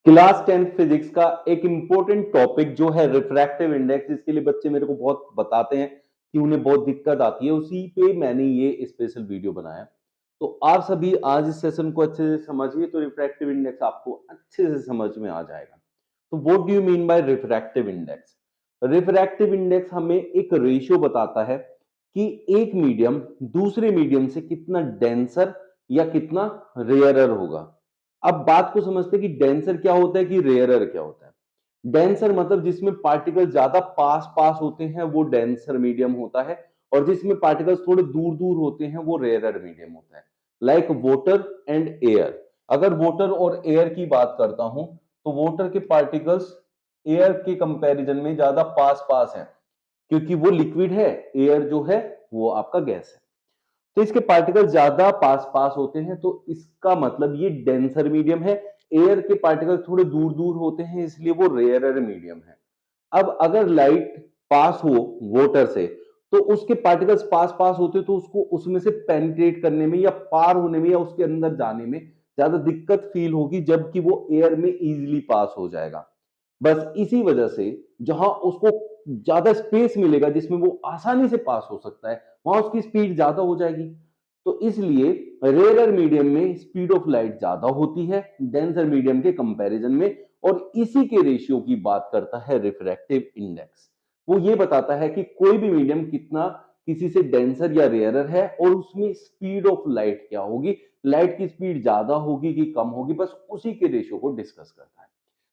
Class 10th physics का एक important topic जो है रिफ्रैक्टिव इंडेक्स, जिसके लिए बच्चे मेरे को बहुत बताते हैं कि उन्हें बहुत दिक्कत आती है, उसी पे मैंने ये स्पेशल वीडियो बनाया। तो आप सभी आज इस सेशन को अच्छे से समझिए तो रिफ्रैक्टिव इंडेक्स आपको अच्छे से समझ में आ जाएगा। तो what do you mean by refractive index? Refractive index हमें एक रेशियो बताता है कि एक मीडियम दूसरे मीडियम से कितना डेंसर या कितना रेयरर होगा। अब बात को समझते हैं कि डेंसर क्या होता है कि रेयरर क्या होता है। डेंसर मतलब जिसमें पार्टिकल ज्यादा पास पास होते हैं वो डेंसर मीडियम होता है, और जिसमें पार्टिकल्स थोड़े दूर दूर होते हैं वो रेयरर मीडियम होता है। Like water and air. अगर वाटर और एयर की बात करता हूं तो वाटर के पार्टिकल्स एयर के कंपैरिजन में ज्यादा पास पास हैं, क्योंकि वो लिक्विड है, एयर जो है वो आपका गैस है। तो इसके पार्टिकल ज्यादा पास पास होते हैं, तो इसका मतलब ये डेंसर मीडियम है। एयर के पार्टिकल थोड़े दूर दूर होते हैं, इसलिए वो रेयरर मीडियम है। अब अगर लाइट पास हो वाटर से, तो उसके पार्टिकल्स पास पास होते तो उसको उसमें से पेनिट्रेट करने में या पार होने में या उसके अंदर जाने में ज्यादा दिक्कत फील होगी, जबकि वो एयर में इजीली पास हो जाएगा। बस इसी वजह से जहां उसको ज्यादा स्पेस मिलेगा जिसमें वो आसानी से पास हो सकता है, वहां उसकी स्पीड ज्यादा हो जाएगी। तो इसलिए रेयरर मीडियम में स्पीड ऑफ लाइट ज्यादा होती है डेंसर मीडियम के कंपैरिजन में, और इसी के रेशियो की बात करता है रिफ्रैक्टिव इंडेक्स। वो ये बताता है कि कोई भी मीडियम कितना किसी से डेंसर या रेयरर है, और उसमें स्पीड ऑफ लाइट क्या होगी, लाइट की स्पीड ज्यादा होगी कि कम होगी, बस उसी के रेशियो को डिस्कस करता है।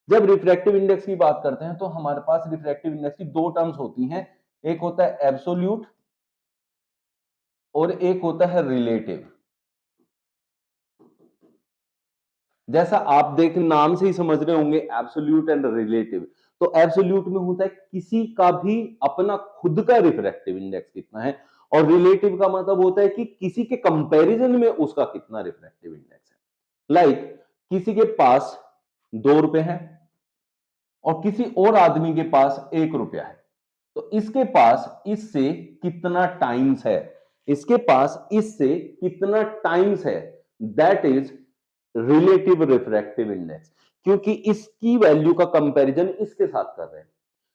जब रिफ्रैक्टिव इंडेक्स की बात करते हैं तो हमारे पास रिफ्रैक्टिव इंडेक्स की दो टर्म्स होती हैं, एक होता है एब्सोल्यूट और एक होता है रिलेटिव। जैसा आप देख नाम से ही समझ रहे होंगे एब्सोल्यूट एंड रिलेटिव। तो एब्सोल्यूट में होता है किसी का भी अपना खुद का रिफ्रैक्टिव इंडेक्स कितना है, और रिलेटिव का मतलब होता है कि किसी के कंपैरिजन में उसका कितना रिफ्रैक्टिव इंडेक्स है। लाइक किसी के पास 2 रुपए है और किसी और आदमी के पास 1 रुपया है, तो इसके पास इससे कितना टाइम्स है, इसके पास इससे कितना टाइम्स है, that is relative refractive index, क्योंकि इसकी वैल्यू का कंपैरिजन इसके साथ कर रहे हैं।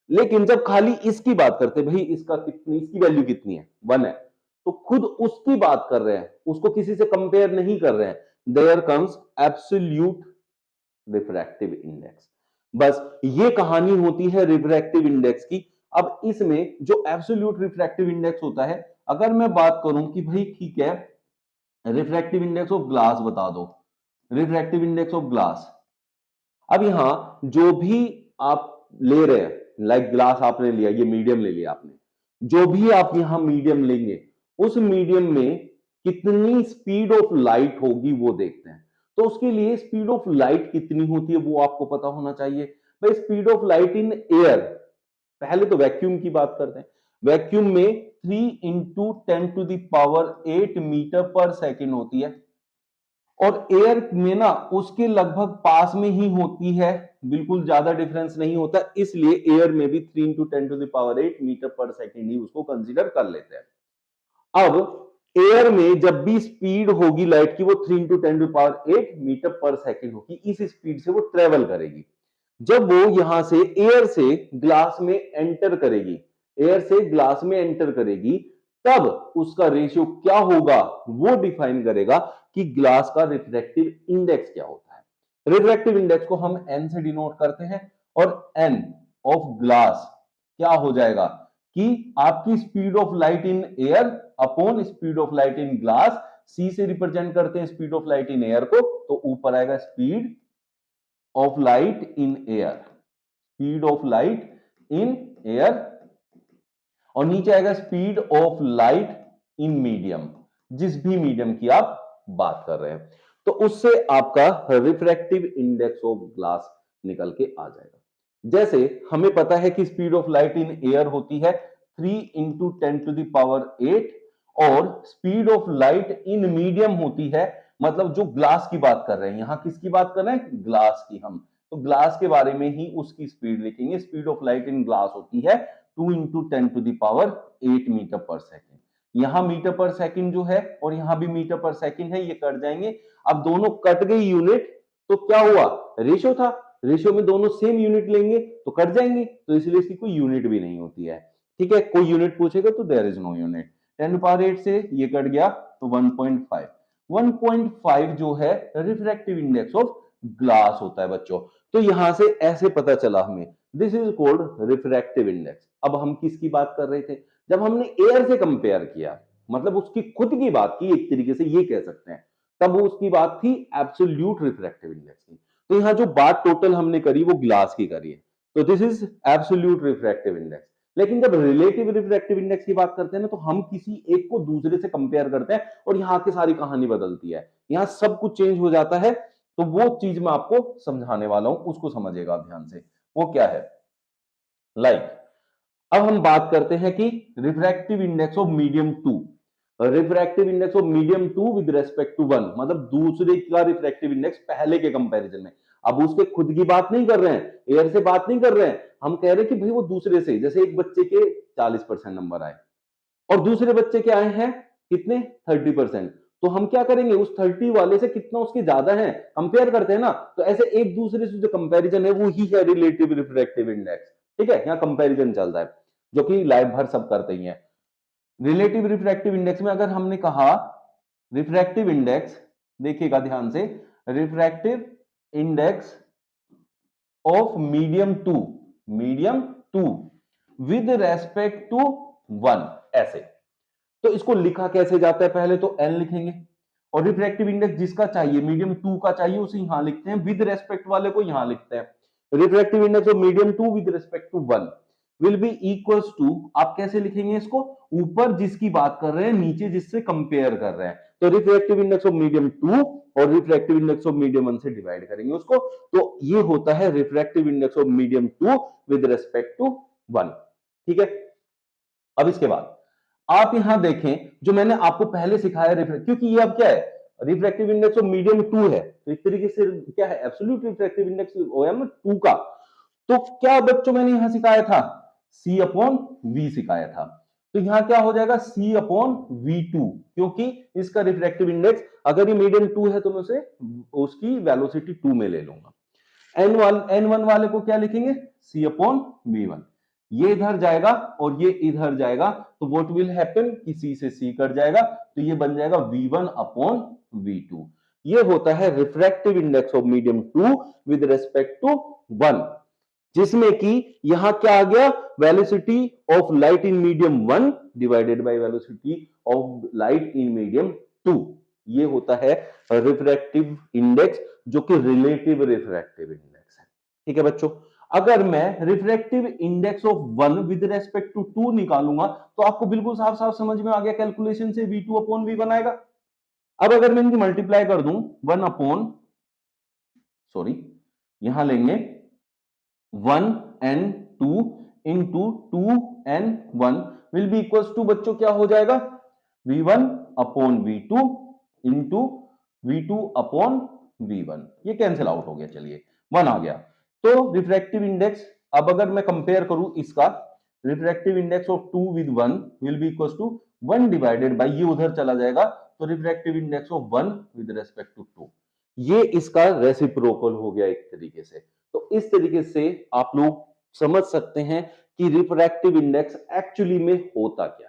लेकिन जब खाली इसकी बात करते हैं, भाई इसका कितनी, इसकी वैल्यू कितनी है, 1 है, तो खुद उसकी बात कर रहे हैं, उसको किसी से कंपेयर नहीं कर रहे हैं, there comes absolute refractive index. बस ये कहानी होती है रिफ्रैक्टिव इंडेक्स की। अब इसमें जो एब्सोल्यूट रिफ्रैक्टिव इंडेक्स होता है, अगर मैं बात करूं कि भाई ठीक है, रिफ्रैक्टिव इंडेक्स ऑफ ग्लास बता दो, रिफ्रैक्टिव इंडेक्स ऑफ ग्लास। अब यहां जो भी आप ले रहे हैं, लाइक ग्लास आपने लिया, ये मीडियम ले लिया आपने, जो भी आप यहां मीडियम लेंगे, उस मीडियम में कितनी स्पीड ऑफ लाइट होगी वो देखते हैं। तो उसके लिए स्पीड ऑफ लाइट कितनी होती है वो आपको पता होना चाहिए। भाई speed of light in air, पहले तो वैक्यूम की बात करते हैं। वैक्यूम में 3 × 10⁸ मीटर पर सेकेंड होती है, और एयर में ना उसके लगभग पास में ही होती है, बिल्कुल ज्यादा डिफरेंस नहीं होता, इसलिए एयर में भी 3 × 10⁸ मीटर पर सेकेंड ही उसको कंसीडर कर लेते हैं। अब एयर में जब भी स्पीड होगी लाइट की वो 3 × 10⁸ मीटर पर सेकेंड होगी, इस स्पीड से वो ट्रेवल करेगी। जब वो यहां से एयर से ग्लास में एंटर करेगी, एयर से ग्लास में एंटर करेगी, तब उसका रेशियो क्या होगा वो डिफाइन करेगा कि ग्लास का रिफ्रैक्टिव इंडेक्स क्या होता है। रिफ्रैक्टिव इंडेक्स को हम एन से डिनोट करते हैं, और एन ऑफ ग्लास क्या हो जाएगा कि आपकी speed of light in air upon speed of light in glass. C से रिप्रेजेंट करते हैं speed of light in air को, तो ऊपर आएगा speed of light in air, speed of light in air, और नीचे आएगा speed of light in medium, जिस भी मीडियम की आप बात कर रहे हैं। तो उससे आपका रिफ्रैक्टिव इंडेक्स ऑफ ग्लास निकल के आ जाएगा। जैसे हमें पता है कि speed of light in air होती है 3 × 10⁸, और speed of light in medium होती है, मतलब जो ग्लास की बात कर रहे हैं, यहां किसकी बात कर रहे हैं, ग्लास की हम, तो ग्लास के बारे में ही उसकी स्पीड लिखेंगे। Speed of light in glass होती है 2 × 10⁸ मीटर पर सेकेंड। यहां मीटर पर सेकेंड जो है और यहां भी मीटर पर सेकेंड है, ये कट जाएंगे। अब दोनों कट गई यूनिट, तो क्या हुआ, रेशियो था, रेशियो में दोनों सेम यूनिट लेंगे तो कट जाएंगे, तो इसलिए इसकी कोई यूनिट भी नहीं होती है। ठीक है, कोई यूनिट पूछेगा तो देयर इज नो यूनिट। 10⁸ से ये कट गया तो 1.5। 1.5 जो है रिफ्रैक्टिव इंडेक्स ऑफ ग्लास होता है बच्चों। तो यहां से ऐसे पता चला हमें, this is called refractive index. अब हम किसकी बात कर रहे थे? जब हमने एयर से कंपेयर किया, मतलब उसकी खुद की बात की, एक तरीके से ये कह सकते हैं, तब उसकी बात थी एब्सोल्यूट रिफ्रैक्टिव इंडेक्स की। तो यहां जो बात टोटल हमने करी वो ग्लास की करी है, तो this is absolute refractive index. लेकिन जब रिलेटिव रिफ्रैक्टिव इंडेक्स की बात करते हैं ना, तो हम किसी एक को दूसरे से कंपेयर करते हैं और यहाँ की सारी कहानी बदलती है, यहाँ सब कुछ चेंज हो जाता है। तो वो चीज मैं आपको समझाने वाला हूं, उसको समझिएगा ध्यान से। वो क्या है? लाइक अब हम बात करते हैं कि refractive index of medium 2, refractive index of medium 2 with respect to 1, मतलब दूसरे का रिफ्रैक्टिव इंडेक्स पहले के कंपैरिजन में। अब उसके खुद की बात नहीं कर रहे हैं, एयर से बात नहीं कर रहे हैं, हम कह रहे हैं कि भाई वो दूसरे से, जैसे एक बच्चे के 40% नंबर आए और दूसरे बच्चे के आए हैं कितने? 30%। तो हम क्या करेंगे, उस 30 वाले से कितना उसके ज्यादा है कंपेयर करते हैं ना। तो ऐसे एक दूसरे से जो कंपैरिजन है वो ही है रिलेटिव रिफ्रैक्टिव इंडेक्स। ठीक है, यहाँ कंपैरिजन चल रहा है, जो कि लाइफ भर सब करते ही हैं। रिलेटिव रिफ्रैक्टिव इंडेक्स में अगर हमने कहा रिफ्रैक्टिव इंडेक्स, देखिएगा ध्यान से, refractive index of medium two with respect to 1, ऐसे। तो इसको लिखा कैसे जाता है? पहले तो एन लिखेंगे और रिफ्रैक्टिव इंडेक्स जिसका चाहिए, मीडियम 2 का चाहिए, उसे यहां लिखते हैं, विद रेस्पेक्ट वाले को यहां लिखते हैं। Refractive index of medium 2 with respect to 1 will be equals to, आप कैसे लिखेंगे इसको? ऊपर जिसकी बात कर रहे हैं, नीचे जिससे कंपेयर कर रहे हैं। तो रिफ्रैक्टिव इंडेक्स ऑफ मीडियम 2 और रिफ्रैक्टिव इंडेक्स ऑफ मीडियम 1 से डिवाइड करेंगे उसको, तो ये होता है refractive index of medium 2 with respect to 1। ठीक है, अब इसके बाद आप यहां देखें, जो मैंने आपको पहले सिखाया क्योंकि ये अब क्या है, रिफ्रैक्टिव इंडेक्स ऑफ मीडियम 2 है, तो एक तरीके से क्या है, एब्सोल्यूट रिफ्रैक्टिव इंडेक्स OM 2 का। तो क्या बच्चों मैंने यहां सिखाया था? C अपॉन V सिखाया था। तो यहां क्या हो जाएगा? C अपॉन V2, क्योंकि इसका रिफ्रैक्टिव इंडेक्स अगर ये मीडियम 2 है तो मैं उसे उसकी वेलोसिटी 2 में ले लूंगा। N1 वाले को क्या लिखेंगे? C upon V1। ये इधर जाएगा और ये इधर जाएगा, तो व्हाट विल हैपन कि C से C कट जाएगा, तो ये बन जाएगा V1 अपॉन V2। ये होता है refractive index of medium 2 with respect to 1, जिसमें कि यहां क्या आ गया? Velocity of light in medium 1 divided by velocity of light in medium 2। ये होता है रिफ्रैक्टिव इंडेक्स, जो कि रिलेटिव रिफ्रैक्टिव इंडेक्स है। ठीक है बच्चों, अगर मैं refractive index of 1 with respect to 2 निकालूंगा, तो आपको बिल्कुल साफ साफ समझ में आ गया, कैलकुलेशन से V2 अपॉन V1 आएगा। अब अगर मैं इनकी मल्टीप्लाई कर दूं, 1 अपॉन, सॉरी, यहां लेंगे 1n2 into 2n1 will be equals to, बच्चों क्या हो जाएगा? V1 upon V2 into V2 upon V1। ये कैंसिल आउट हो गया, चलिए 1 आ गया। तो रिफ्रैक्टिव इंडेक्स, अब अगर मैं कंपेयर करूं इसका, refractive index of 2 with 1 will be equals to 1 divided by, ये उधर चला जाएगा, तो refractive index of 1 with respect to 2, ये इसका रेसिप्रोकल हो गया एक तरीके से। तो इस तरीके से आप लोग समझ सकते हैं कि रिफ्रैक्टिव इंडेक्स एक्चुअली में होता क्या है।